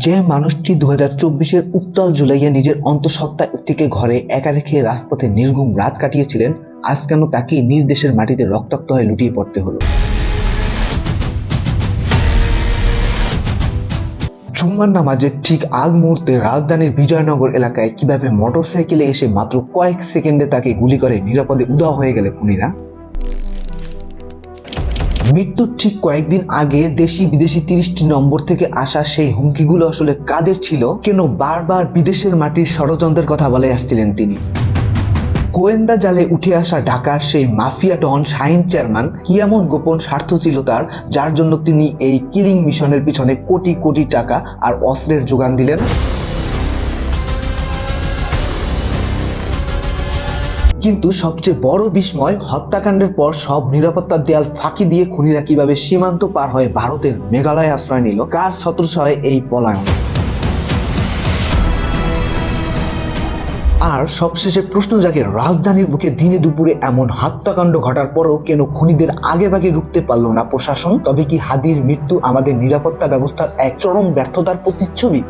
যে মানুষটি 2024-এর উত্তাল জুলাইয়ে নিজের অন্তঃসত্ত্বা একটিকে ঘরে একা রেখে রাজপথে নির্ঘুম রাত কাটিয়েছিলেন, আজ কেন তাকে নিজ দেশের মাটিতে রক্তাক্ত হয়ে লুটিয়ে পড়তে হলো? জুম্মার নামাজের ঠিক আগ মুহূর্তে রাজধানীর বিজয়নগর এলাকায় কিভাবে মোটরসাইকেলে এসে মাত্র কয়েক সেকেন্ডে তাকে গুলি করে নিরাপদে উধাও হয়ে গেলে খুনিরা? মৃত্যুর ঠিক কয়েকদিন আগে দেশি বিদেশি 30টি নম্বর থেকে আসা সেই হুমকিগুলো আসলে কাদের ছিল? কেন বারবার বিদেশের মাটির ষড়যন্ত্রের কথা বলে আসছিলেন তিনি? গোয়েন্দা জালে উঠে আসা ঢাকার সেই মাফিয়া ডন শাহিন চেয়ারম্যান কি এমন গোপন স্বার্থ ছিল তার, যার জন্য তিনি এই কিলিং মিশনের পিছনে কোটি কোটি টাকা আর অস্ত্রের যোগান দিলেন? কিন্তু সবচেয়ে বড় বিস্ময়, হত্যাকাণ্ডের পর সব নিরাপত্তার দেয়াল ফাঁকি দিয়ে খুনিরা কিভাবে সীমান্ত পার হয়ে ভারতের মেঘালয়ে আশ্রয় নিল? কার ছত্রছায়ায় এই পলায়ন? আর সবশেষে প্রশ্ন জাগে, রাজধানীর বুকে দিনে দুপুরে এমন হত্যাকাণ্ড ঘটার পরও কেন খুনিদের আগেভাগে রুখতে পারল না প্রশাসন? তবে কি হাদির মৃত্যু আমাদের নিরাপত্তা ব্যবস্থার এক চরম ব্যর্থতার প্রতিচ্ছবি?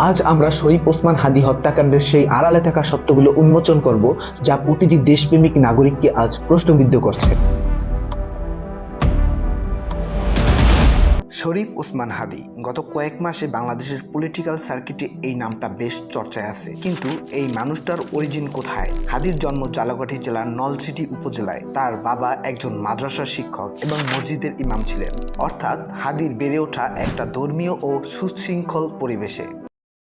আজ আমরা শরীফ ওসমান হাদি হত্যাকাণ্ডের সেই আড়ালে থাকা সত্যগুলো উন্মোচন করব, যা প্রতিটি দেশপ্রেমিক নাগরিককে আজ প্রশ্নবিদ্ধ করছে। শরীফ ওসমান হাদি গত কয়েক মাসে বাংলাদেশের পলিটিক্যাল সার্কিটে এই নামটা বেশ চর্চায় আছে, কিন্তু এই মানুষটার অরিজিন কোথায়? হাদির জন্ম ঝালকাঠি জেলার নলছিটি উপজেলায়। তার বাবা একজন মাদ্রাসার শিক্ষক এবং মসজিদের ইমাম ছিলেন, অর্থাৎ হাদির বেড়ে ওঠা একটা ধর্মীয় ও সুশৃঙ্খল পরিবেশে।